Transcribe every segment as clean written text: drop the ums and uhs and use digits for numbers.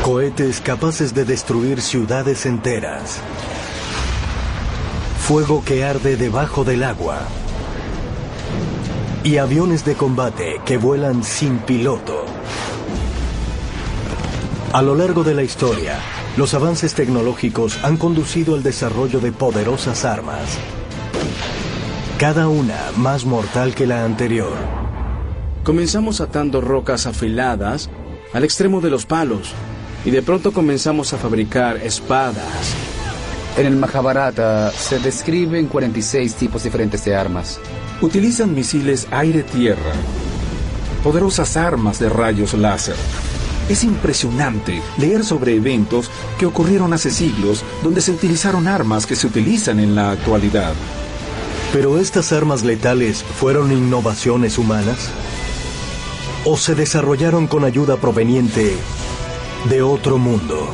Cohetes capaces de destruir ciudades enteras. Fuego que arde debajo del agua. Y aviones de combate que vuelan sin piloto. A lo largo de la historia, los avances tecnológicos han conducido al desarrollo de poderosas armas, cada una más mortal que la anterior. Comenzamos atando rocas afiladas al extremo de los palos, y de pronto comenzamos a fabricar espadas. En el Mahabharata se describen 46 tipos diferentes de armas. Utilizan misiles aire-tierra, poderosas armas de rayos láser. Es impresionante leer sobre eventos que ocurrieron hace siglos donde se utilizaron armas que se utilizan en la actualidad. ¿Pero estas armas letales fueron innovaciones humanas? ¿O se desarrollaron con ayuda proveniente de otro mundo?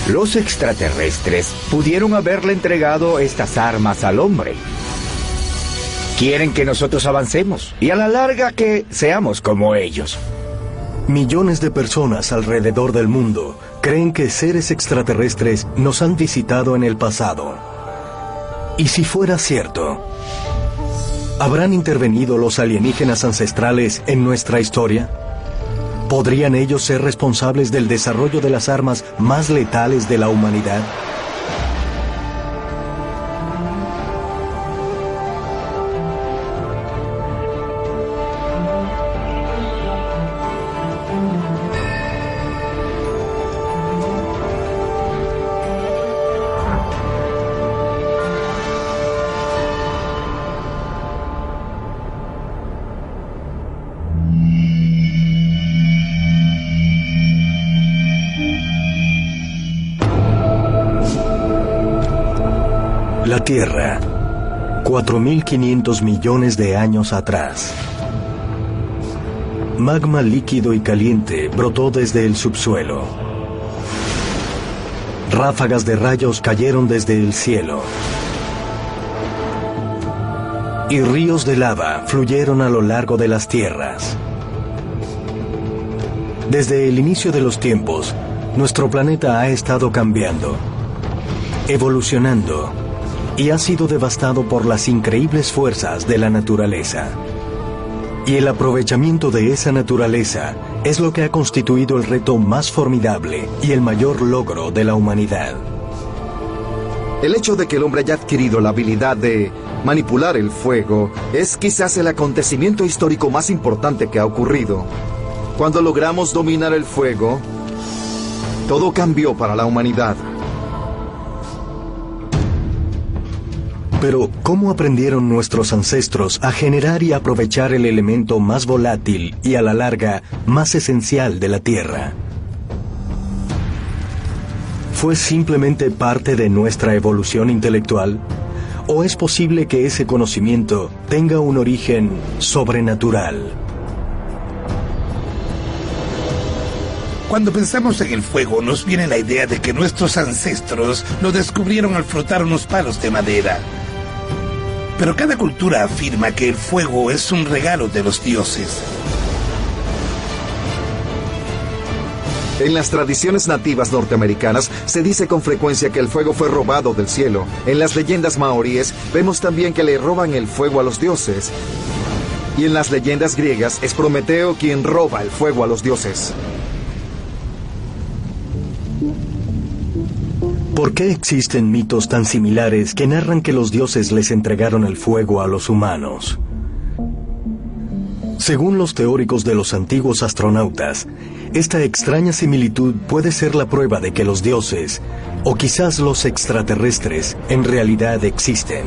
Los extraterrestres pudieron haberle entregado estas armas al hombre. Quieren que nosotros avancemos y a la larga que seamos como ellos. Millones de personas alrededor del mundo creen que seres extraterrestres nos han visitado en el pasado. ¿Y si fuera cierto? ¿Habrán intervenido los alienígenas ancestrales en nuestra historia? ¿Podrían ellos ser responsables del desarrollo de las armas más letales de la humanidad? La Tierra, 4.500 millones de años atrás. Magma líquido y caliente brotó desde el subsuelo. Ráfagas de rayos cayeron desde el cielo. Y ríos de lava fluyeron a lo largo de las tierras. Desde el inicio de los tiempos, nuestro planeta ha estado cambiando, evolucionando, y ha sido devastado por las increíbles fuerzas de la naturaleza. Y el aprovechamiento de esa naturaleza es lo que ha constituido el reto más formidable y el mayor logro de la humanidad. El hecho de que el hombre haya adquirido la habilidad de manipular el fuego es quizás el acontecimiento histórico más importante que ha ocurrido. Cuando logramos dominar el fuego, todo cambió para la humanidad. Pero, ¿cómo aprendieron nuestros ancestros a generar y aprovechar el elemento más volátil y a la larga más esencial de la Tierra? ¿Fue simplemente parte de nuestra evolución intelectual? ¿O es posible que ese conocimiento tenga un origen sobrenatural? Cuando pensamos en el fuego, nos viene la idea de que nuestros ancestros lo descubrieron al frotar unos palos de madera. Pero cada cultura afirma que el fuego es un regalo de los dioses. En las tradiciones nativas norteamericanas se dice con frecuencia que el fuego fue robado del cielo. En las leyendas maoríes vemos también que le roban el fuego a los dioses. Y en las leyendas griegas es Prometeo quien roba el fuego a los dioses. ¿Por qué existen mitos tan similares que narran que los dioses les entregaron el fuego a los humanos? Según los teóricos de los antiguos astronautas, esta extraña similitud puede ser la prueba de que los dioses, o quizás los extraterrestres, en realidad existen.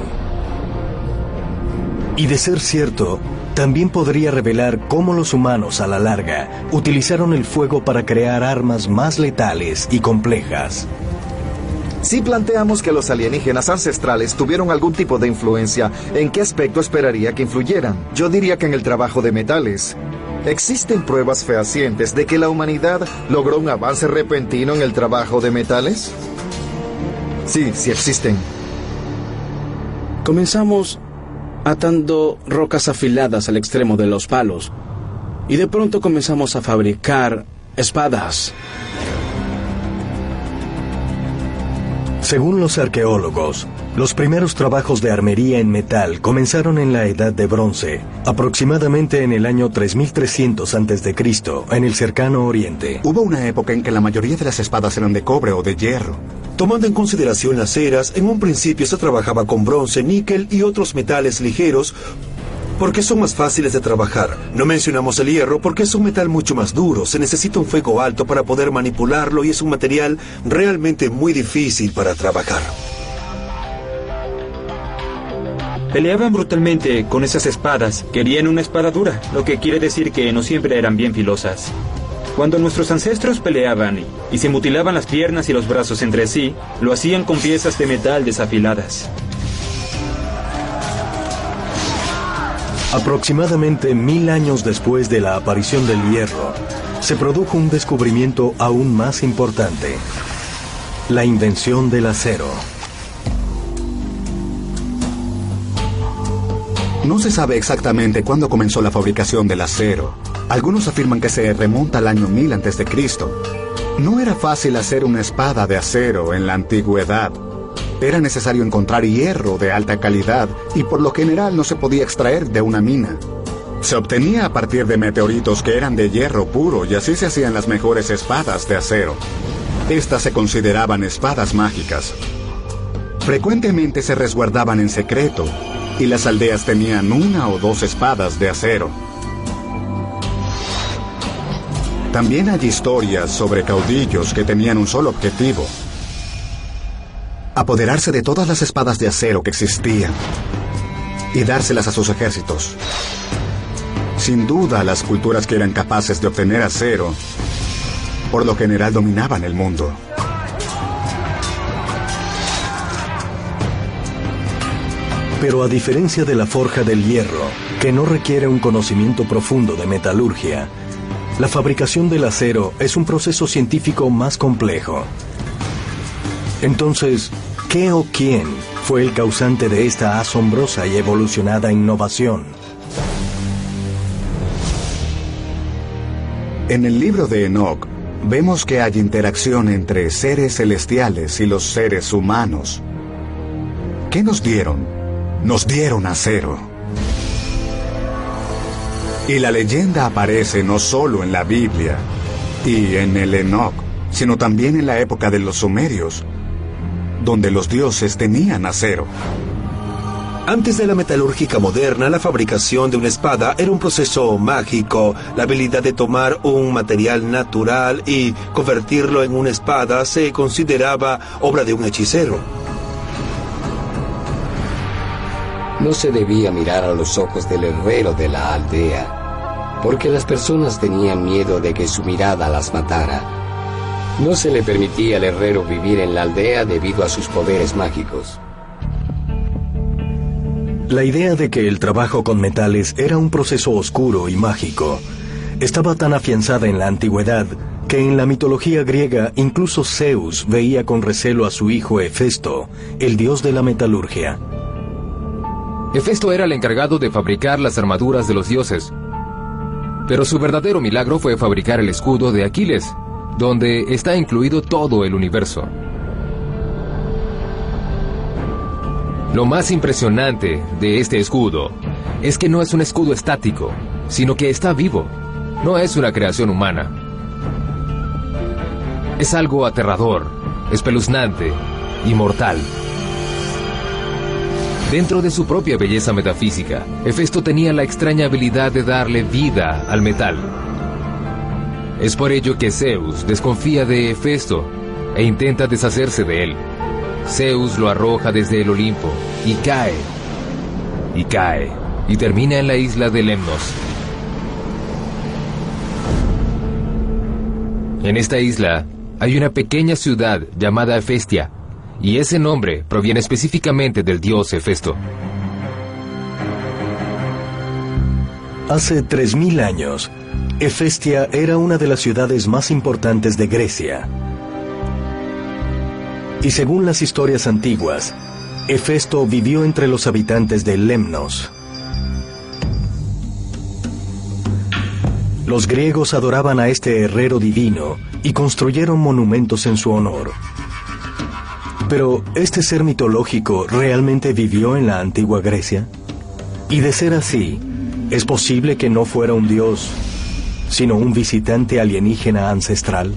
Y de ser cierto, también podría revelar cómo los humanos a la larga utilizaron el fuego para crear armas más letales y complejas. Si planteamos que los alienígenas ancestrales tuvieron algún tipo de influencia, ¿en qué aspecto esperaría que influyeran? Yo diría que en el trabajo de metales. ¿Existen pruebas fehacientes de que la humanidad logró un avance repentino en el trabajo de metales? Sí, sí existen. Comenzamos atando rocas afiladas al extremo de los palos, y de pronto comenzamos a fabricar espadas. Según los arqueólogos, los primeros trabajos de armería en metal comenzaron en la Edad de Bronce, aproximadamente en el año 3300 a.C., en el cercano Oriente. Hubo una época en que la mayoría de las espadas eran de cobre o de hierro. Tomando en consideración las eras, en un principio se trabajaba con bronce, níquel y otros metales ligeros porque son más fáciles de trabajar. No mencionamos el hierro porque es un metal mucho más duro. Se necesita un fuego alto para poder manipularlo y es un material realmente muy difícil para trabajar. Peleaban brutalmente con esas espadas. Querían una espada dura, lo que quiere decir que no siempre eran bien filosas. Cuando nuestros ancestros peleaban y se mutilaban las piernas y los brazos entre sí, lo hacían con piezas de metal desafiladas. Aproximadamente 1000 años después de la aparición del hierro, se produjo un descubrimiento aún más importante: la invención del acero. No se sabe exactamente cuándo comenzó la fabricación del acero. Algunos afirman que se remonta al año 1000 a.C. No era fácil hacer una espada de acero en la antigüedad. Era necesario encontrar hierro de alta calidad y por lo general no se podía extraer de una mina. Se obtenía a partir de meteoritos que eran de hierro puro y así se hacían las mejores espadas de acero. Estas se consideraban espadas mágicas. Frecuentemente se resguardaban en secreto y las aldeas tenían 1 o 2 espadas de acero. También hay historias sobre caudillos que tenían un solo objetivo: apoderarse de todas las espadas de acero que existían y dárselas a sus ejércitos. Sin duda, las culturas que eran capaces de obtener acero, por lo general dominaban el mundo. Pero a diferencia de la forja del hierro, que no requiere un conocimiento profundo de metalurgia, la fabricación del acero es un proceso científico más complejo. Entonces, ¿qué o quién fue el causante de esta asombrosa y evolucionada innovación? En el libro de Enoc, vemos que hay interacción entre seres celestiales y los seres humanos. ¿Qué nos dieron? Nos dieron acero. Y la leyenda aparece no solo en la Biblia y en el Enoc, sino también en la época de los sumerios, donde los dioses tenían acero. Antes de la metalúrgica moderna, la fabricación de una espada era un proceso mágico. La habilidad de tomar un material natural y convertirlo en una espada se consideraba obra de un hechicero. No se debía mirar a los ojos del herrero de la aldea, porque las personas tenían miedo de que su mirada las matara. No se le permitía al herrero vivir en la aldea debido a sus poderes mágicos. La idea de que el trabajo con metales era un proceso oscuro y mágico estaba tan afianzada en la antigüedad que en la mitología griega incluso Zeus veía con recelo a su hijo Hefesto, el dios de la metalurgia. Hefesto era el encargado de fabricar las armaduras de los dioses, pero su verdadero milagro fue fabricar el escudo de Aquiles, donde está incluido todo el universo. Lo más impresionante de este escudo es que no es un escudo estático, sino que está vivo. No es una creación humana. Es algo aterrador, espeluznante y mortal. Dentro de su propia belleza metafísica, Hefesto tenía la extraña habilidad de darle vida al metal. Es por ello que Zeus desconfía de Hefesto e intenta deshacerse de él. Zeus lo arroja desde el Olimpo y cae, y termina en la isla de Lemnos. En esta isla hay una pequeña ciudad llamada Hefestia, y ese nombre proviene específicamente del dios Hefesto. Hace 3000 años, Hefestia era una de las ciudades más importantes de Grecia. Y según las historias antiguas, Hefesto vivió entre los habitantes de Lemnos. Los griegos adoraban a este herrero divino y construyeron monumentos en su honor. Pero, ¿este ser mitológico realmente vivió en la antigua Grecia? Y de ser así, ¿es posible que no fuera un dios, sino un visitante alienígena ancestral?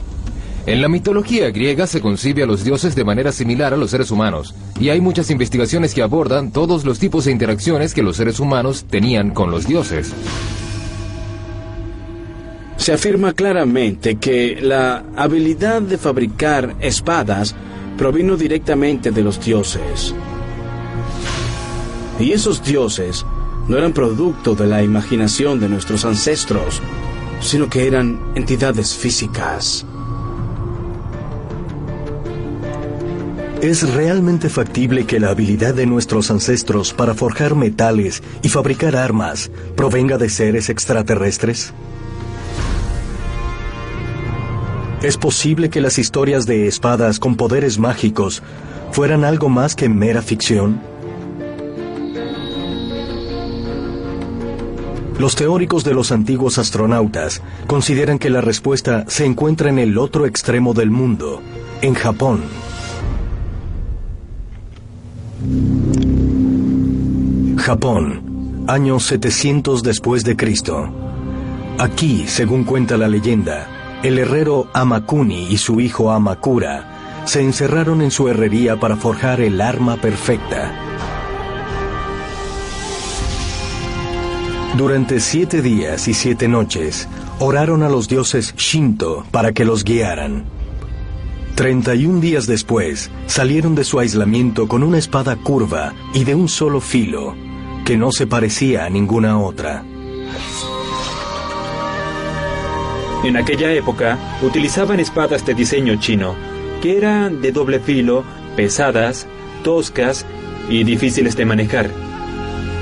En la mitología griega se concibe a los dioses de manera similar a los seres humanos, y hay muchas investigaciones que abordan todos los tipos de interacciones que los seres humanos tenían con los dioses. Se afirma claramente que la habilidad de fabricar espadas provino directamente de los dioses. Y esos dioses no eran producto de la imaginación de nuestros ancestros, sino que eran entidades físicas. ¿Es realmente factible que la habilidad de nuestros ancestros para forjar metales y fabricar armas provenga de seres extraterrestres? ¿Es posible que las historias de espadas con poderes mágicos fueran algo más que mera ficción? Los teóricos de los antiguos astronautas consideran que la respuesta se encuentra en el otro extremo del mundo, en Japón. Japón, año 700 después de Cristo. Aquí, según cuenta la leyenda, el herrero Hamakuni y su hijo Hamakura se encerraron en su herrería para forjar el arma perfecta. Durante 7 días y 7 noches, oraron a los dioses Shinto para que los guiaran. 31 días después, salieron de su aislamiento con una espada curva y de un solo filo, que no se parecía a ninguna otra. En aquella época, utilizaban espadas de diseño chino, que eran de doble filo, pesadas, toscas y difíciles de manejar.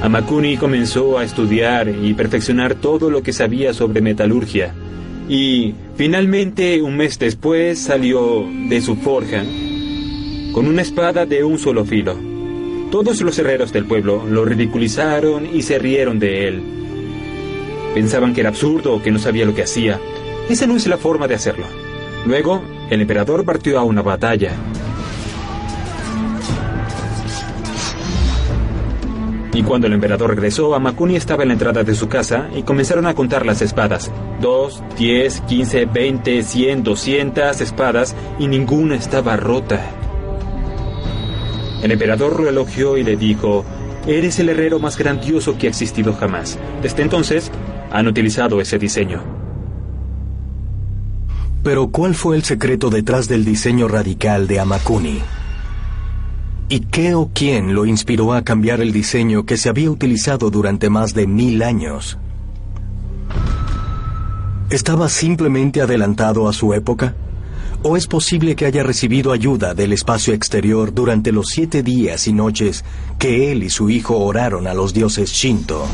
Hamakuni comenzó a estudiar y perfeccionar todo lo que sabía sobre metalurgia, y finalmente, un mes después, salió de su forja con una espada de un solo filo. Todos los herreros del pueblo lo ridiculizaron y se rieron de él. Pensaban que era absurdo, que no sabía lo que hacía. Esa no es la forma de hacerlo. Luego, el emperador partió a una batalla. Y cuando el emperador regresó, Hamakuni estaba en la entrada de su casa y comenzaron a contar las espadas. 2, 10, 15, 20, 100, 200 espadas y ninguna estaba rota. El emperador lo elogió y le dijo: «Eres el herrero más grandioso que ha existido jamás». Desde entonces, han utilizado ese diseño. Pero ¿cuál fue el secreto detrás del diseño radical de Hamakuni? ¿Y qué o quién lo inspiró a cambiar el diseño que se había utilizado durante más de 1000 años? ¿Estaba simplemente adelantado a su época? ¿O es posible que haya recibido ayuda del espacio exterior durante los 7 días y noches que él y su hijo oraron a los dioses Shinto?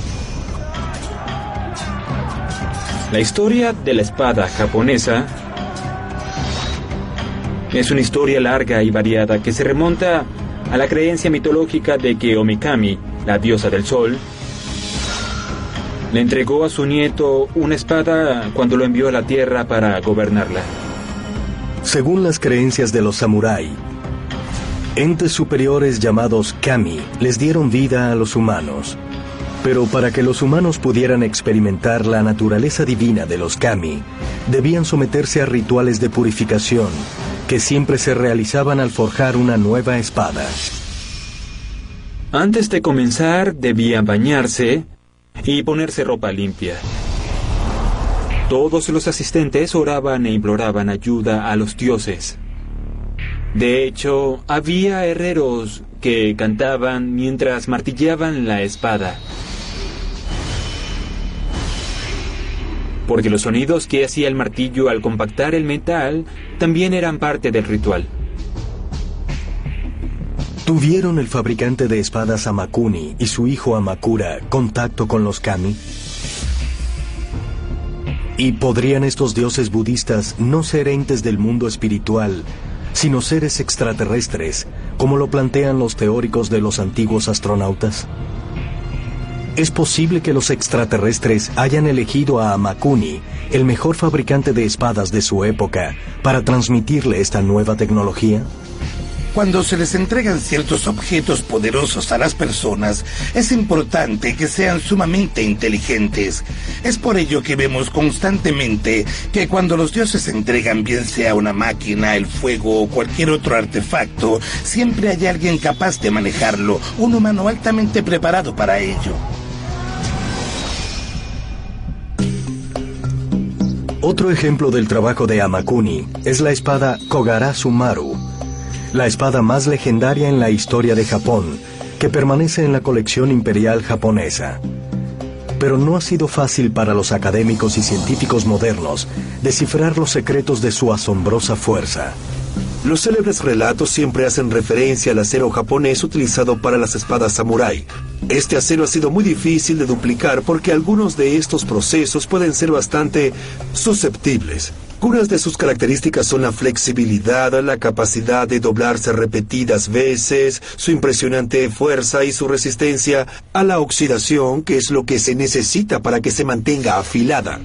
La historia de la espada japonesa es una historia larga y variada que se remonta a la creencia mitológica de que Omikami, la diosa del sol, le entregó a su nieto una espada cuando lo envió a la tierra para gobernarla. Según las creencias de los samurái, entes superiores llamados kami les dieron vida a los humanos. Pero para que los humanos pudieran experimentar la naturaleza divina de los kami, debían someterse a rituales de purificación que siempre se realizaban al forjar una nueva espada. Antes de comenzar, debían bañarse y ponerse ropa limpia. Todos los asistentes oraban e imploraban ayuda a los dioses. De hecho, había herreros que cantaban mientras martillaban la espada, porque los sonidos que hacía el martillo al compactar el metal también eran parte del ritual. ¿Tuvieron el fabricante de espadas Hamakuni y su hijo Hamakura contacto con los kami? ¿Y podrían estos dioses budistas no ser entes del mundo espiritual, sino seres extraterrestres, como lo plantean los teóricos de los antiguos astronautas? Es posible que los extraterrestres hayan elegido a Amakuni, el mejor fabricante de espadas de su época, para transmitirle esta nueva tecnología. Cuando se les entregan ciertos objetos poderosos a las personas, es importante que sean sumamente inteligentes. Es por ello que vemos constantemente que cuando los dioses entregan bien sea una máquina, el fuego o cualquier otro artefacto, siempre hay alguien capaz de manejarlo, un humano altamente preparado para ello. Otro ejemplo del trabajo de Amakuni es la espada Kogarasu Maru, la espada más legendaria en la historia de Japón, que permanece en la colección imperial japonesa. Pero no ha sido fácil para los académicos y científicos modernos descifrar los secretos de su asombrosa fuerza. Los célebres relatos siempre hacen referencia al acero japonés utilizado para las espadas samurái. Este acero ha sido muy difícil de duplicar porque algunos de estos procesos pueden ser bastante susceptibles. Algunas de sus características son la flexibilidad, la capacidad de doblarse repetidas veces, su impresionante fuerza y su resistencia a la oxidación, que es lo que se necesita para que se mantenga afilada.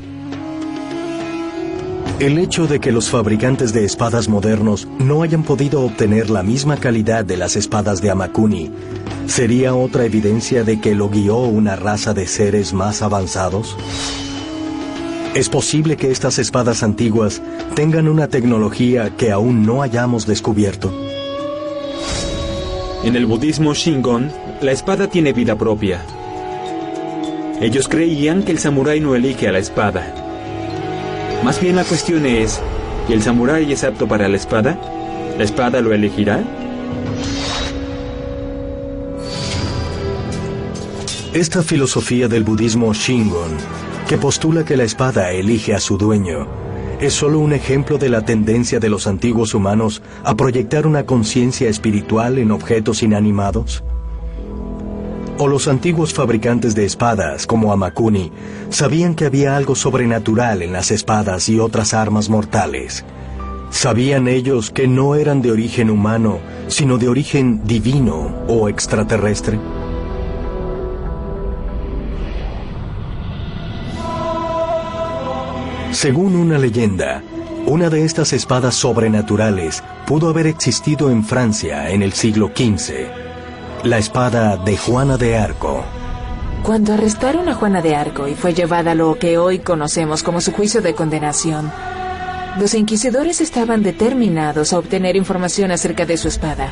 El hecho de que los fabricantes de espadas modernos no hayan podido obtener la misma calidad de las espadas de Amakuni sería otra evidencia de que lo guió una raza de seres más avanzados. ¿Es posible que estas espadas antiguas tengan una tecnología que aún no hayamos descubierto? En el budismo Shingon, la espada tiene vida propia. Ellos creían que el samurái no elige a la espada. Más bien la cuestión es, ¿y el samurái es apto para la espada? ¿La espada lo elegirá? Esta filosofía del budismo Shingon, que postula que la espada elige a su dueño, es solo un ejemplo de la tendencia de los antiguos humanos a proyectar una conciencia espiritual en objetos inanimados. ¿O los antiguos fabricantes de espadas, como Amakuni, sabían que había algo sobrenatural en las espadas y otras armas mortales? ¿Sabían ellos que no eran de origen humano, sino de origen divino o extraterrestre? Según una leyenda, una de estas espadas sobrenaturales pudo haber existido en Francia en el siglo XV. La espada de Juana de Arco. Cuando arrestaron a Juana de Arco y fue llevada a lo que hoy conocemos como su juicio de condenación, los inquisidores estaban determinados a obtener información acerca de su espada.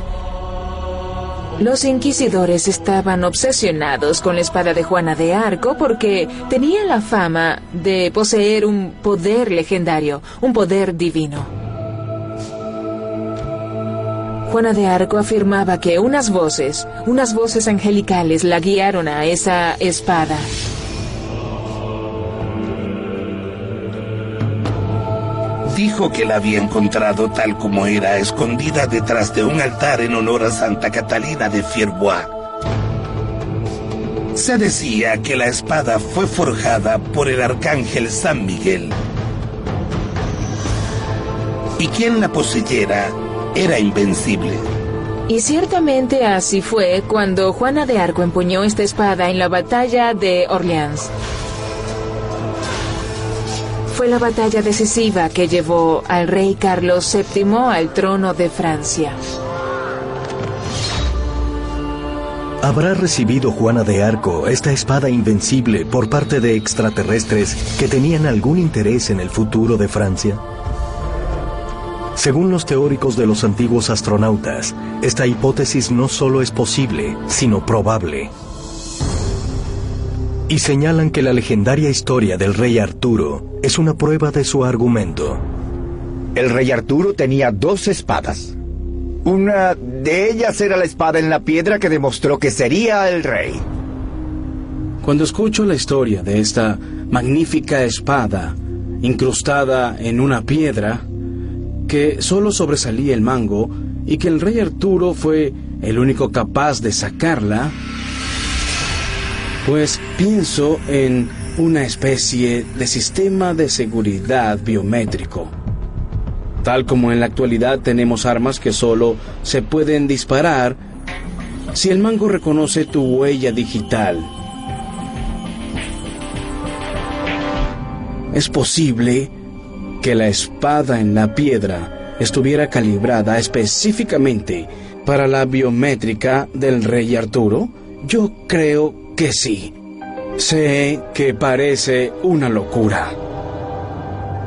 Los inquisidores estaban obsesionados con la espada de Juana de Arco porque tenía la fama de poseer un poder legendario, un poder divino. Juana de Arco afirmaba que unas voces angelicales la guiaron a esa espada. Dijo que la había encontrado tal como era, escondida detrás de un altar en honor a Santa Catalina de Fierbois. Se decía que la espada fue forjada por el arcángel San Miguel. Y quien la poseyera era invencible. Y ciertamente así fue cuando Juana de Arco empuñó esta espada en la batalla de Orleans. Fue la batalla decisiva que llevó al rey Carlos VII al trono de Francia. ¿Habrá recibido Juana de Arco esta espada invencible por parte de extraterrestres que tenían algún interés en el futuro de Francia? Según los teóricos de los antiguos astronautas, esta hipótesis no solo es posible, sino probable. Y señalan que la legendaria historia del rey Arturo es una prueba de su argumento. El rey Arturo tenía 2 espadas. Una de ellas era la espada en la piedra que demostró que sería el rey. Cuando escucho la historia de esta magnífica espada incrustada en una piedra, que solo sobresalía el mango y que el rey Arturo fue el único capaz de sacarla, pues pienso en una especie de sistema de seguridad biométrico. Tal como en la actualidad tenemos armas que solo se pueden disparar si el mango reconoce tu huella digital. Es posible que la espada en la piedra estuviera calibrada específicamente para la biométrica del rey Arturo. Yo creo que sí. Sé que parece una locura.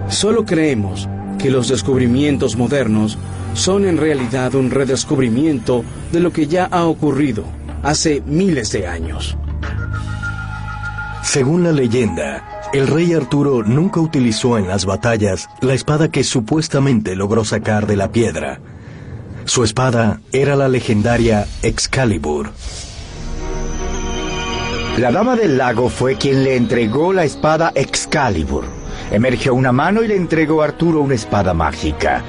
Solo creemos que los descubrimientos modernos son en realidad un redescubrimiento de lo que ya ha ocurrido hace miles de años. Según la leyenda, el rey Arturo nunca utilizó en las batallas la espada que supuestamente logró sacar de la piedra. Su espada era la legendaria Excalibur. La Dama del Lago fue quien le entregó la espada Excalibur. Emergió una mano y le entregó a Arturo una espada mágica.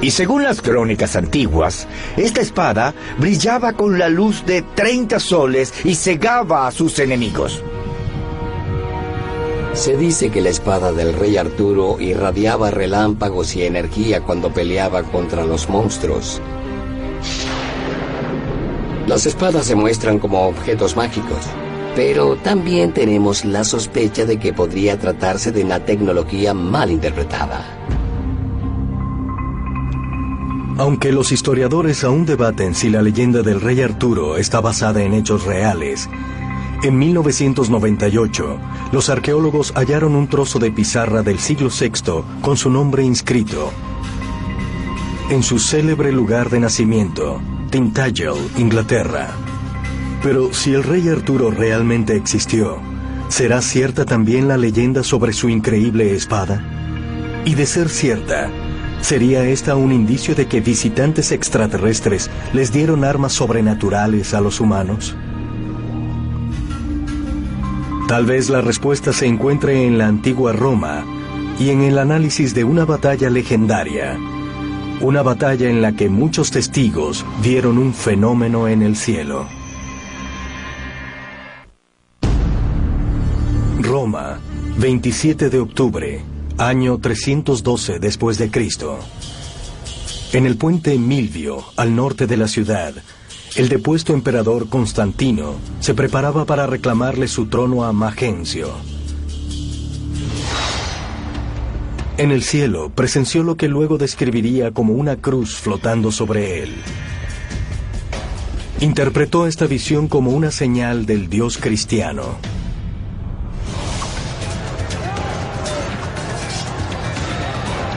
Y según las crónicas antiguas, esta espada brillaba con la luz de 30 soles y cegaba a sus enemigos. Se dice que la espada del rey Arturo irradiaba relámpagos y energía cuando peleaba contra los monstruos. Las espadas se muestran como objetos mágicos, pero también tenemos la sospecha de que podría tratarse de una tecnología mal interpretada. Aunque los historiadores aún debaten si la leyenda del rey Arturo está basada en hechos reales, en 1998, los arqueólogos hallaron un trozo de pizarra del siglo VI con su nombre inscrito en su célebre lugar de nacimiento, Tintagel, Inglaterra. Pero si el rey Arturo realmente existió, ¿será cierta también la leyenda sobre su increíble espada? Y de ser cierta, ¿sería esta un indicio de que visitantes extraterrestres les dieron armas sobrenaturales a los humanos? Tal vez la respuesta se encuentre en la antigua Roma y en el análisis de una batalla legendaria. Una batalla en la que muchos testigos vieron un fenómeno en el cielo. Roma, 27 de octubre, año 312 después de Cristo. En el puente Milvio, al norte de la ciudad, el depuesto emperador Constantino se preparaba para reclamarle su trono a Magencio. En el cielo presenció lo que luego describiría como una cruz flotando sobre él. Interpretó esta visión como una señal del Dios cristiano.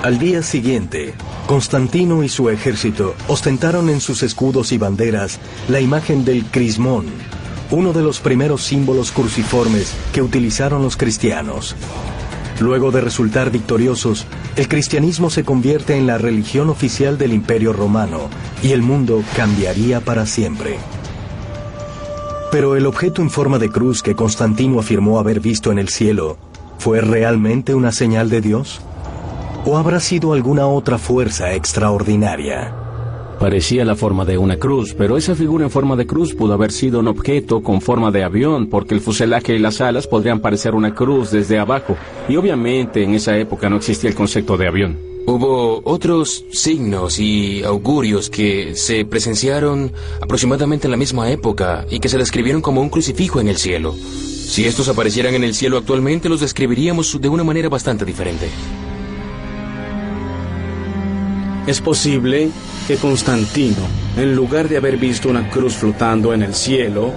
Al día siguiente, Constantino y su ejército ostentaron en sus escudos y banderas la imagen del crismón, uno de los primeros símbolos cruciformes que utilizaron los cristianos. Luego de resultar victoriosos, el cristianismo se convierte en la religión oficial del Imperio Romano y el mundo cambiaría para siempre. Pero el objeto en forma de cruz que Constantino afirmó haber visto en el cielo, ¿fue realmente una señal de Dios? ¿O habrá sido alguna otra fuerza extraordinaria? Parecía la forma de una cruz, pero esa figura en forma de cruz pudo haber sido un objeto con forma de avión, porque el fuselaje y las alas podrían parecer una cruz desde abajo, y obviamente en esa época no existía el concepto de avión. Hubo otros signos y augurios que se presenciaron aproximadamente en la misma época y que se describieron como un crucifijo en el cielo. Si estos aparecieran en el cielo actualmente, los describiríamos de una manera bastante diferente. Es posible que Constantino, en lugar de haber visto una cruz flotando en el cielo,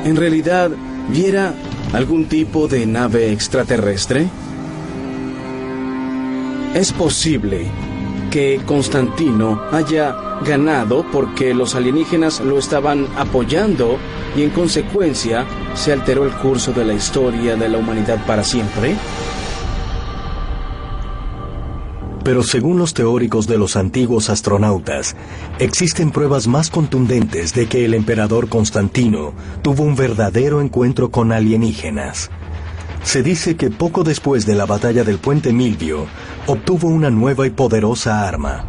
en realidad viera algún tipo de nave extraterrestre. Es posible que Constantino haya ganado porque los alienígenas lo estaban apoyando y en consecuencia se alteró el curso de la historia de la humanidad para siempre. Pero según los teóricos de los antiguos astronautas, existen pruebas más contundentes de que el emperador Constantino tuvo un verdadero encuentro con alienígenas. Se dice que poco después de la batalla del puente Milvio, obtuvo una nueva y poderosa arma.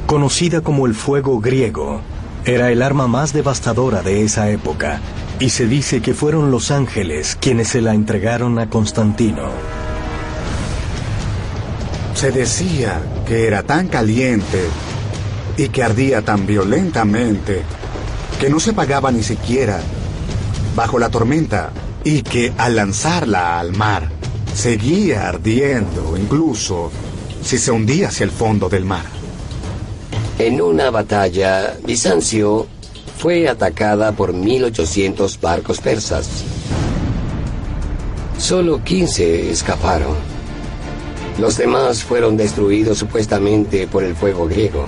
Conocida como el fuego griego, era el arma más devastadora de esa época, y se dice que fueron los ángeles quienes se la entregaron a Constantino. Se decía que era tan caliente y que ardía tan violentamente que no se apagaba ni siquiera bajo la tormenta y que al lanzarla al mar seguía ardiendo, incluso si se hundía hacia el fondo del mar. En una batalla, Bizancio fue atacada por 1.800 barcos persas. Solo 15 escaparon. Los demás fueron destruidos supuestamente por el fuego griego.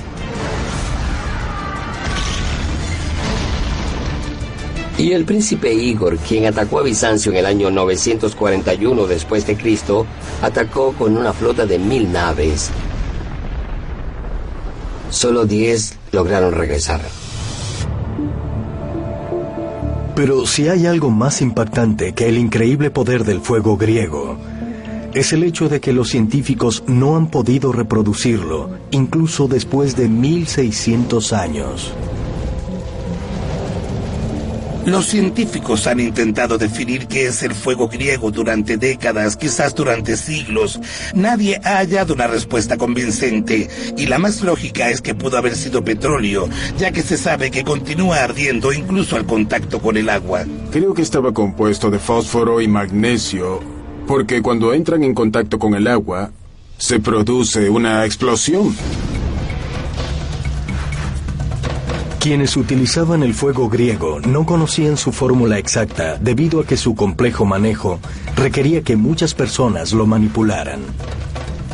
Y el príncipe Igor, quien atacó a Bizancio en el año 941 después de Cristo, atacó con una flota de 1.000 naves. Solo 10 lograron regresar. Pero si hay algo más impactante que el increíble poder del fuego griego, es el hecho de que los científicos no han podido reproducirlo, incluso después de 1600 años. Los científicos han intentado definir qué es el fuego griego durante décadas, quizás durante siglos. Nadie ha hallado una respuesta convincente, y la más lógica es que pudo haber sido petróleo, ya que se sabe que continúa ardiendo incluso al contacto con el agua. Creo que estaba compuesto de fósforo y magnesio, porque cuando entran en contacto con el agua, se produce una explosión. Quienes utilizaban el fuego griego no conocían su fórmula exacta debido a que su complejo manejo requería que muchas personas lo manipularan.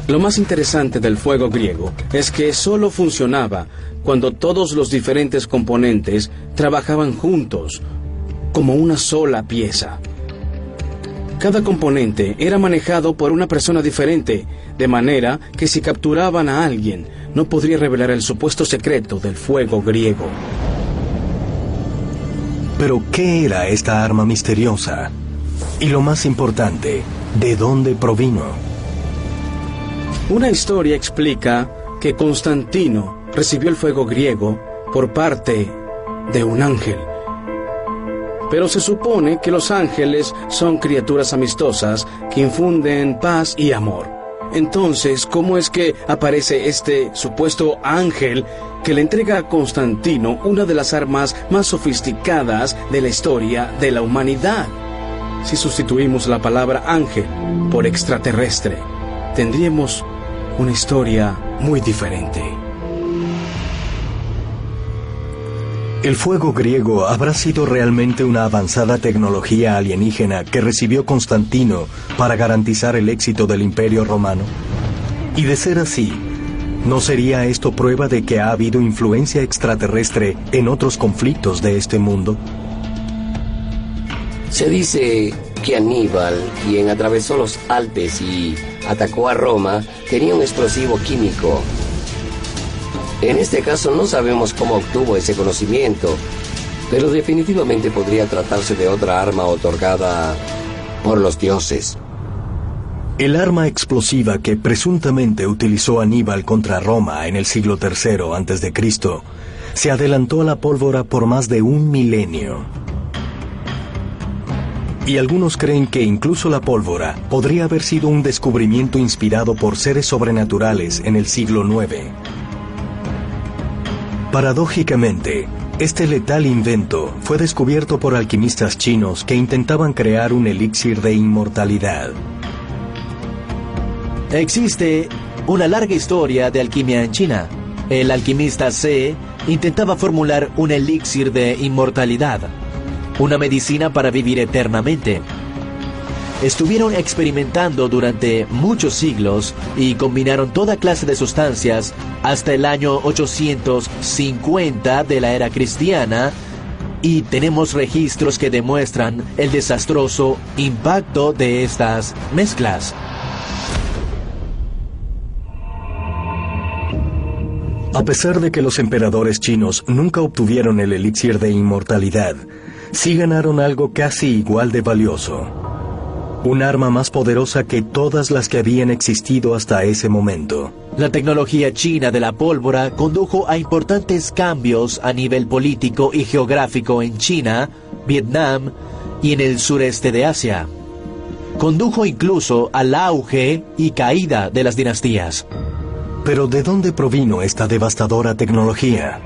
Lo más interesante del fuego griego es que solo funcionaba cuando todos los diferentes componentes trabajaban juntos, como una sola pieza. Cada componente era manejado por una persona diferente, de manera que si capturaban a alguien, no podría revelar el supuesto secreto del fuego griego. Pero, ¿qué era esta arma misteriosa? Y lo más importante, ¿de dónde provino? Una historia explica que Constantino recibió el fuego griego por parte de un ángel. Pero se supone que los ángeles son criaturas amistosas que infunden paz y amor. Entonces, ¿cómo es que aparece este supuesto ángel que le entrega a Constantino una de las armas más sofisticadas de la historia de la humanidad? Si sustituimos la palabra ángel por extraterrestre, tendríamos una historia muy diferente. ¿El fuego griego habrá sido realmente una avanzada tecnología alienígena que recibió Constantino para garantizar el éxito del Imperio Romano? Y de ser así, ¿no sería esto prueba de que ha habido influencia extraterrestre en otros conflictos de este mundo? Se dice que Aníbal, quien atravesó los Alpes y atacó a Roma, tenía un explosivo químico. En este caso no sabemos cómo obtuvo ese conocimiento, pero definitivamente podría tratarse de otra arma otorgada por los dioses. El arma explosiva que presuntamente utilizó Aníbal contra Roma en el siglo III a.C. se adelantó a la pólvora por más de 1 milenio. Y algunos creen que incluso la pólvora podría haber sido un descubrimiento inspirado por seres sobrenaturales en el siglo IX. Paradójicamente, este letal invento fue descubierto por alquimistas chinos que intentaban crear un elixir de inmortalidad. Existe una larga historia de alquimia en China. El alquimista Ce intentaba formular un elixir de inmortalidad, una medicina para vivir eternamente. Estuvieron experimentando durante muchos siglos y combinaron toda clase de sustancias hasta el año 850 de la era cristiana, y tenemos registros que demuestran el desastroso impacto de estas mezclas. A pesar de que los emperadores chinos nunca obtuvieron el elixir de inmortalidad, sí ganaron algo casi igual de valioso. Un arma más poderosa que todas las que habían existido hasta ese momento. La tecnología china de la pólvora condujo a importantes cambios a nivel político y geográfico en China, Vietnam y en el sureste de Asia. Condujo incluso al auge y caída de las dinastías. Pero ¿de dónde provino esta devastadora tecnología?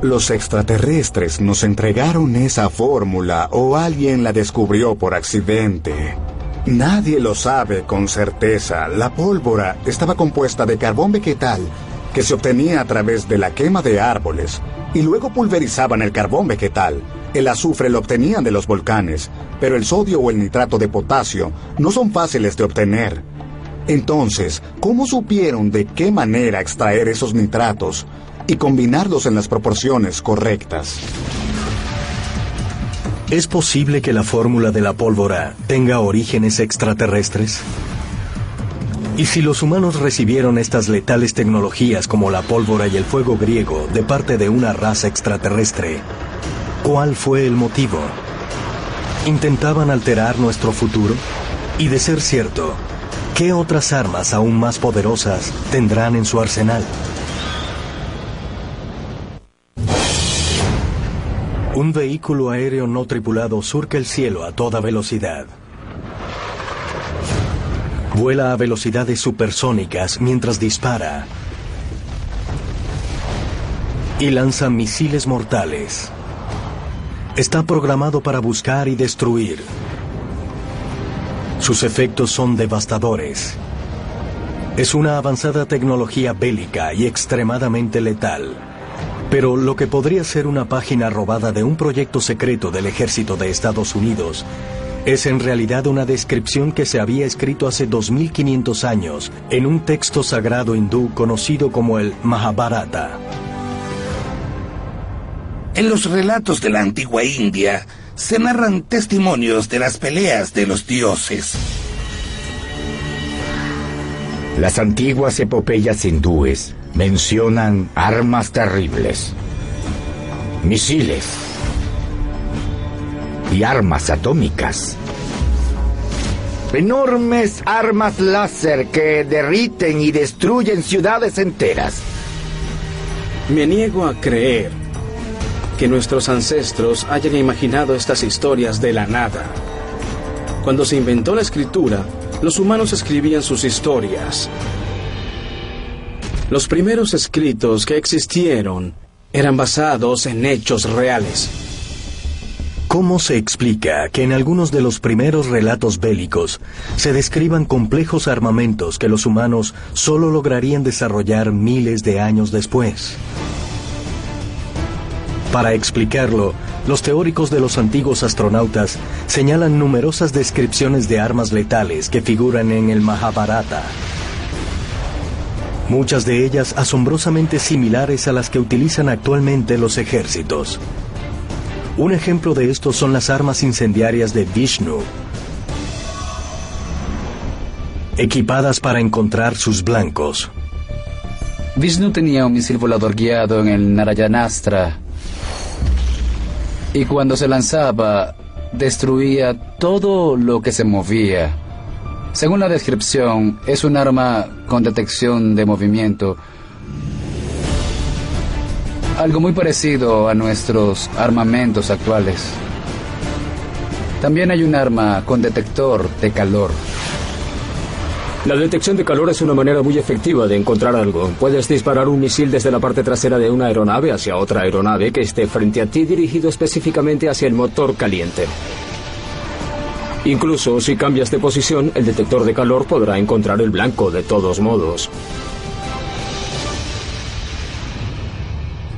Los extraterrestres nos entregaron esa fórmula o alguien la descubrió por accidente. Nadie lo sabe con certeza. La pólvora estaba compuesta de carbón vegetal que se obtenía a través de la quema de árboles y luego pulverizaban el carbón vegetal. El azufre lo obtenían de los volcanes, pero el sodio o el nitrato de potasio no son fáciles de obtener. Entonces, ¿cómo supieron de qué manera extraer esos nitratos y combinarlos en las proporciones correctas? ¿Es posible que la fórmula de la pólvora tenga orígenes extraterrestres? ¿Y si los humanos recibieron estas letales tecnologías como la pólvora y el fuego griego de parte de una raza extraterrestre? ¿Cuál fue el motivo? ¿Intentaban alterar nuestro futuro? Y de ser cierto, ¿qué otras armas aún más poderosas tendrán en su arsenal? Un vehículo aéreo no tripulado surca el cielo a toda velocidad. Vuela a velocidades supersónicas mientras dispara y lanza misiles mortales. Está programado para buscar y destruir. Sus efectos son devastadores. Es una avanzada tecnología bélica y extremadamente letal. Pero lo que podría ser una página robada de un proyecto secreto del ejército de Estados Unidos es en realidad una descripción que se había escrito hace 2500 años en un texto sagrado hindú conocido como el Mahabharata. En los relatos de la antigua India se narran testimonios de las peleas de los dioses. Las antiguas epopeyas hindúes mencionan armas terribles, misiles y armas atómicas. Enormes armas láser que derriten y destruyen ciudades enteras. Me niego a creer que nuestros ancestros hayan imaginado estas historias de la nada. Cuando se inventó la escritura, los humanos escribían sus historias. Los primeros escritos que existieron eran basados en hechos reales. ¿Cómo se explica que en algunos de los primeros relatos bélicos se describan complejos armamentos que los humanos solo lograrían desarrollar miles de años después? Para explicarlo, los teóricos de los antiguos astronautas señalan numerosas descripciones de armas letales que figuran en el Mahabharata. Muchas de ellas asombrosamente similares a las que utilizan actualmente los ejércitos. Un ejemplo de esto son las armas incendiarias de Vishnu, equipadas para encontrar sus blancos. Vishnu tenía un misil volador guiado en el Narayanastra, y cuando se lanzaba, destruía todo lo que se movía. Según la descripción, es un arma con detección de movimiento, algo muy parecido a nuestros armamentos actuales. También hay un arma con detector de calor. La detección de calor es una manera muy efectiva de encontrar algo. Puedes disparar un misil desde la parte trasera de una aeronave hacia otra aeronave que esté frente a ti, dirigido específicamente hacia el motor caliente. Incluso si cambias de posición, el detector de calor podrá encontrar el blanco de todos modos.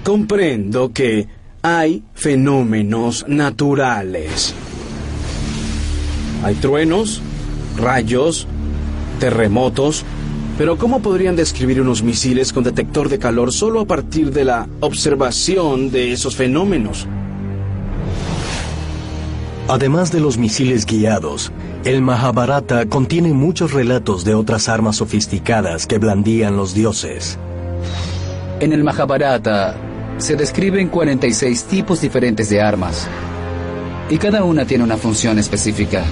Comprendo que hay fenómenos naturales. Hay truenos, rayos, terremotos, pero ¿cómo podrían describir unos misiles con detector de calor solo a partir de la observación de esos fenómenos? Además de los misiles guiados, el Mahabharata contiene muchos relatos de otras armas sofisticadas que blandían los dioses. En el Mahabharata se describen 46 tipos diferentes de armas, y cada una tiene una función específica.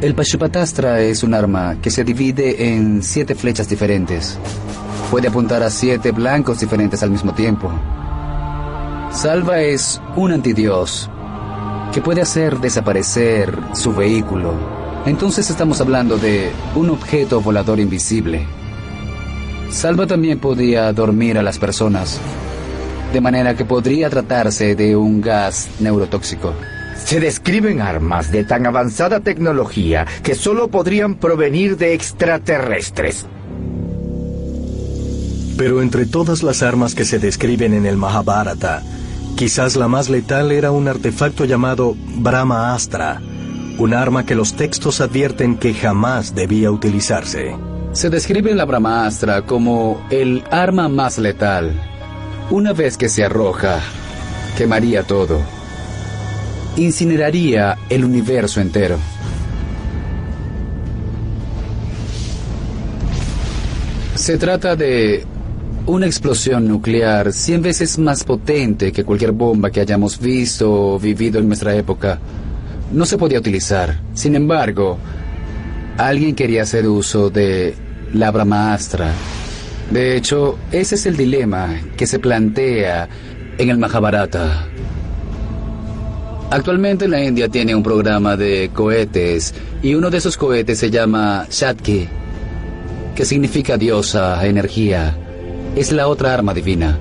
El Pashupatastra es un arma que se divide en 7 flechas diferentes. Puede apuntar a 7 blancos diferentes al mismo tiempo. Salva es un antidios que puede hacer desaparecer su vehículo. Entonces estamos hablando de un objeto volador invisible. Salva también podía dormir a las personas, de manera que podría tratarse de un gas neurotóxico. Se describen armas de tan avanzada tecnología que solo podrían provenir de extraterrestres. Pero entre todas las armas que se describen en el Mahabharata, quizás la más letal era un artefacto llamado Brahmaastra, un arma que los textos advierten que jamás debía utilizarse. Se describe la Brahmaastra como el arma más letal. Una vez que se arroja, quemaría todo. Incineraría el universo entero. Se trata de una explosión nuclear 100 veces más potente que cualquier bomba que hayamos visto o vivido en nuestra época. No se podía utilizar. Sin embargo, alguien quería hacer uso de la Brahmaastra. De hecho, ese es el dilema que se plantea en el Mahabharata. Actualmente la India tiene un programa de cohetes y uno de esos cohetes se llama Shakti, que significa diosa, energía. Es la otra arma divina.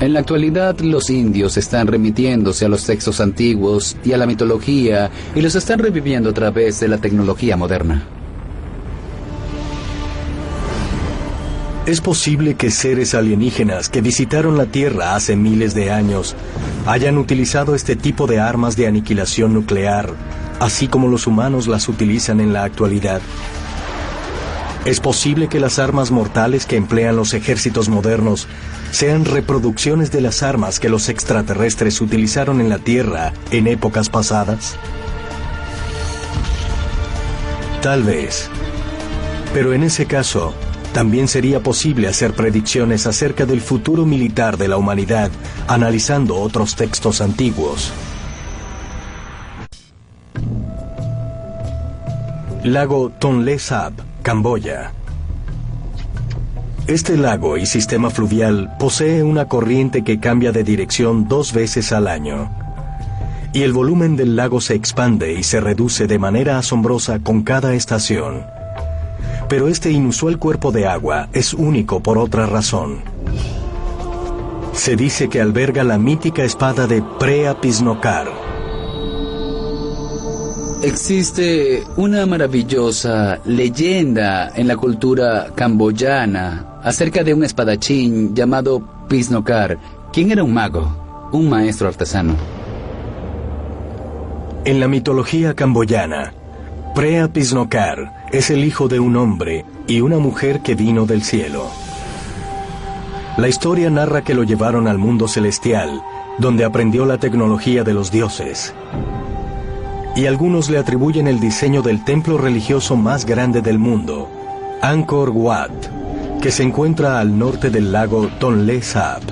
En la actualidad los indios están remitiéndose a los textos antiguos y a la mitología y los están reviviendo a través de la tecnología moderna. Es posible que seres alienígenas que visitaron la Tierra hace miles de años hayan utilizado este tipo de armas de aniquilación nuclear, así como los humanos las utilizan en la actualidad. Es posible que las armas mortales que emplean los ejércitos modernos sean reproducciones de las armas que los extraterrestres utilizaron en la Tierra en épocas pasadas. Tal vez. Pero en ese caso, también sería posible hacer predicciones acerca del futuro militar de la humanidad analizando otros textos antiguos. Lago Tonle Sap, Camboya. Este lago y sistema fluvial posee una corriente que cambia de dirección 2 veces al año. Y el volumen del lago se expande y se reduce de manera asombrosa con cada estación. Pero este inusual cuerpo de agua es único por otra razón. Se dice que alberga la mítica espada de Preah Pisnokar. Existe una maravillosa leyenda en la cultura camboyana acerca de un espadachín llamado Pisnokar, quien era un mago, un maestro artesano. En la mitología camboyana, Preah Pisnokar es el hijo de un hombre y una mujer que vino del cielo. La historia narra que lo llevaron al mundo celestial, donde aprendió la tecnología de los dioses. Y algunos le atribuyen el diseño del templo religioso más grande del mundo, Angkor Wat, que se encuentra al norte del lago Tonle Sap.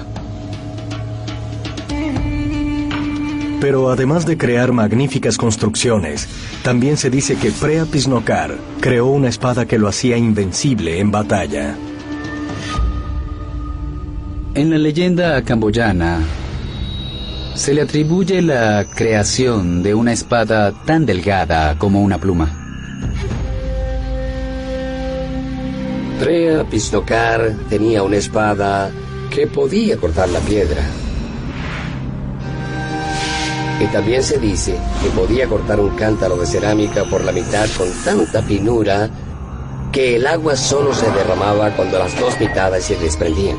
Pero además de crear magníficas construcciones, también se dice que Preah Pisnokar creó una espada que lo hacía invencible en batalla. En la leyenda camboyana, se le atribuye la creación de una espada tan delgada como una pluma. Preah Pisnokar tenía una espada que podía cortar la piedra. Y también se dice que podía cortar un cántaro de cerámica por la mitad con tanta finura que el agua solo se derramaba cuando las 2 mitades se desprendían.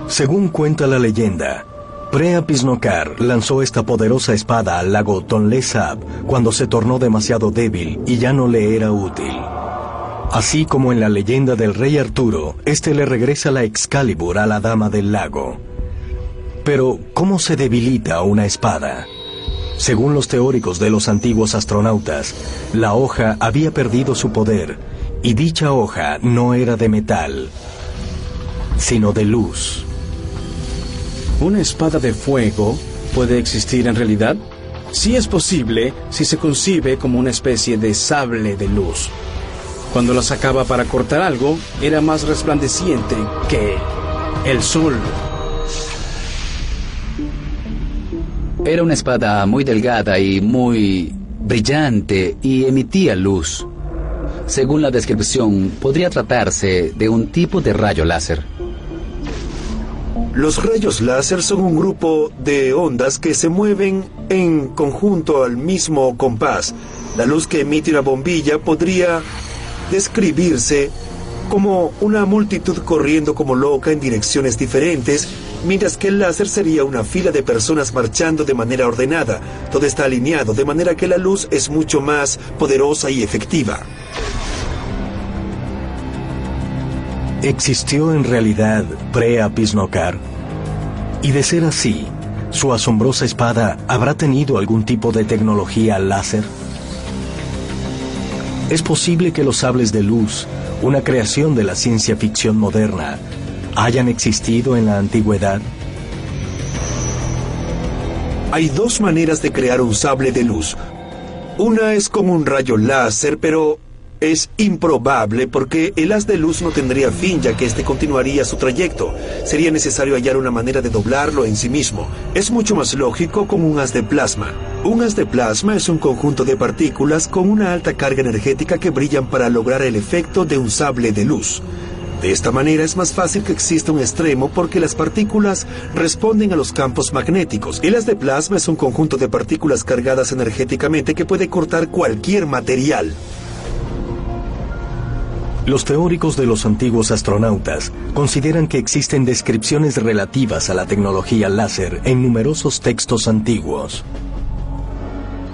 Según cuenta la leyenda, Preah Pisnokar lanzó esta poderosa espada al lago Tonle Sap cuando se tornó demasiado débil y ya no le era útil. Así como en la leyenda del rey Arturo, este le regresa la Excalibur a la dama del lago. Pero, ¿cómo se debilita una espada? Según los teóricos de los antiguos astronautas, la hoja había perdido su poder, y dicha hoja no era de metal, sino de luz. ¿Una espada de fuego puede existir en realidad? Sí es posible si se concibe como una especie de sable de luz. Cuando la sacaba para cortar algo, era más resplandeciente que el sol. Era una espada muy delgada y muy brillante y emitía luz. Según la descripción, podría tratarse de un tipo de rayo láser. Los rayos láser son un grupo de ondas que se mueven en conjunto al mismo compás. La luz que emite una bombilla podría describirse como una multitud corriendo como loca en direcciones diferentes, mientras que el láser sería una fila de personas marchando de manera ordenada. Todo está alineado, de manera que la luz es mucho más poderosa y efectiva. ¿Existió en realidad pre-Apisnokar? Y de ser así, ¿su asombrosa espada habrá tenido algún tipo de tecnología láser? ¿Es posible que los sables de luz, una creación de la ciencia ficción moderna, hayan existido en la antigüedad? Hay dos maneras de crear un sable de luz. Una es con un rayo láser, pero es improbable porque el haz de luz no tendría fin, ya que este continuaría su trayecto. Sería necesario hallar una manera de doblarlo en sí mismo. Es mucho más lógico con un haz de plasma. Un haz de plasma es un conjunto de partículas con una alta carga energética que brillan para lograr el efecto de un sable de luz. De esta manera es más fácil que exista un extremo porque las partículas responden a los campos magnéticos. El haz de plasma es un conjunto de partículas cargadas energéticamente que puede cortar cualquier material. Los teóricos de los antiguos astronautas consideran que existen descripciones relativas a la tecnología láser en numerosos textos antiguos.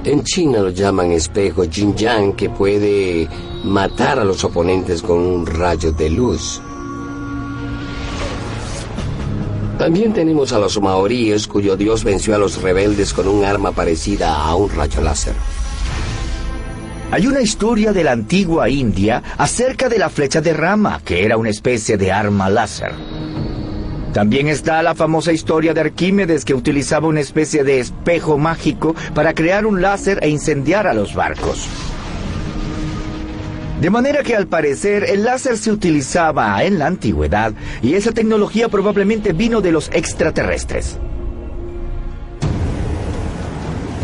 En China lo llaman espejo Jin-Yang, que puede matar a los oponentes con un rayo de luz. También tenemos a los maoríes, cuyo dios venció a los rebeldes con un arma parecida a un rayo láser. Hay una historia de la antigua India acerca de la flecha de Rama, que era una especie de arma láser. También está la famosa historia de Arquímedes, que utilizaba una especie de espejo mágico para crear un láser e incendiar a los barcos. De manera que al parecer el láser se utilizaba en la antigüedad y esa tecnología probablemente vino de los extraterrestres.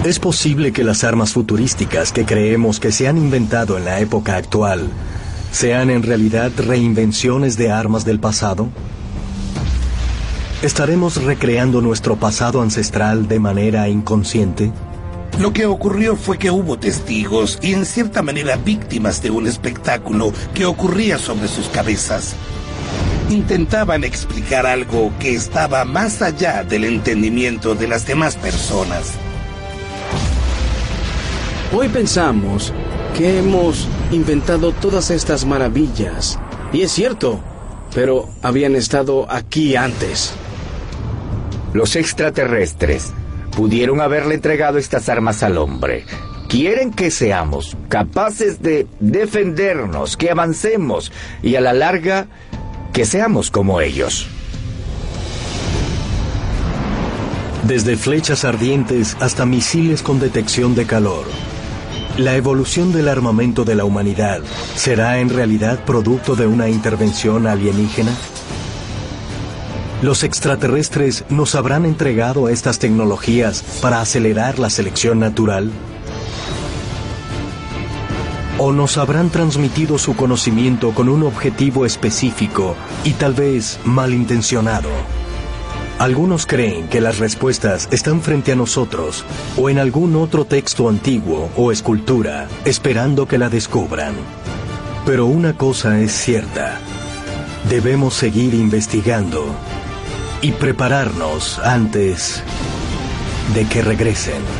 ¿Es posible que las armas futurísticas que creemos que se han inventado en la época actual sean en realidad reinvenciones de armas del pasado? ¿Estaremos recreando nuestro pasado ancestral de manera inconsciente? Lo que ocurrió fue que hubo testigos y en cierta manera víctimas de un espectáculo que ocurría sobre sus cabezas. Intentaban explicar algo que estaba más allá del entendimiento de las demás personas. Hoy pensamos que hemos inventado todas estas maravillas, y es cierto, pero habían estado aquí antes. Los extraterrestres pudieron haberle entregado estas armas al hombre. Quieren que seamos capaces de defendernos, que avancemos y a la larga que seamos como ellos. Desde flechas ardientes hasta misiles con detección de calor. ¿La evolución del armamento de la humanidad será en realidad producto de una intervención alienígena? ¿Los extraterrestres nos habrán entregado estas tecnologías para acelerar la selección natural? ¿O nos habrán transmitido su conocimiento con un objetivo específico y tal vez malintencionado? Algunos creen que las respuestas están frente a nosotros o en algún otro texto antiguo o escultura, esperando que la descubran. Pero una cosa es cierta: debemos seguir investigando y prepararnos antes de que regresen.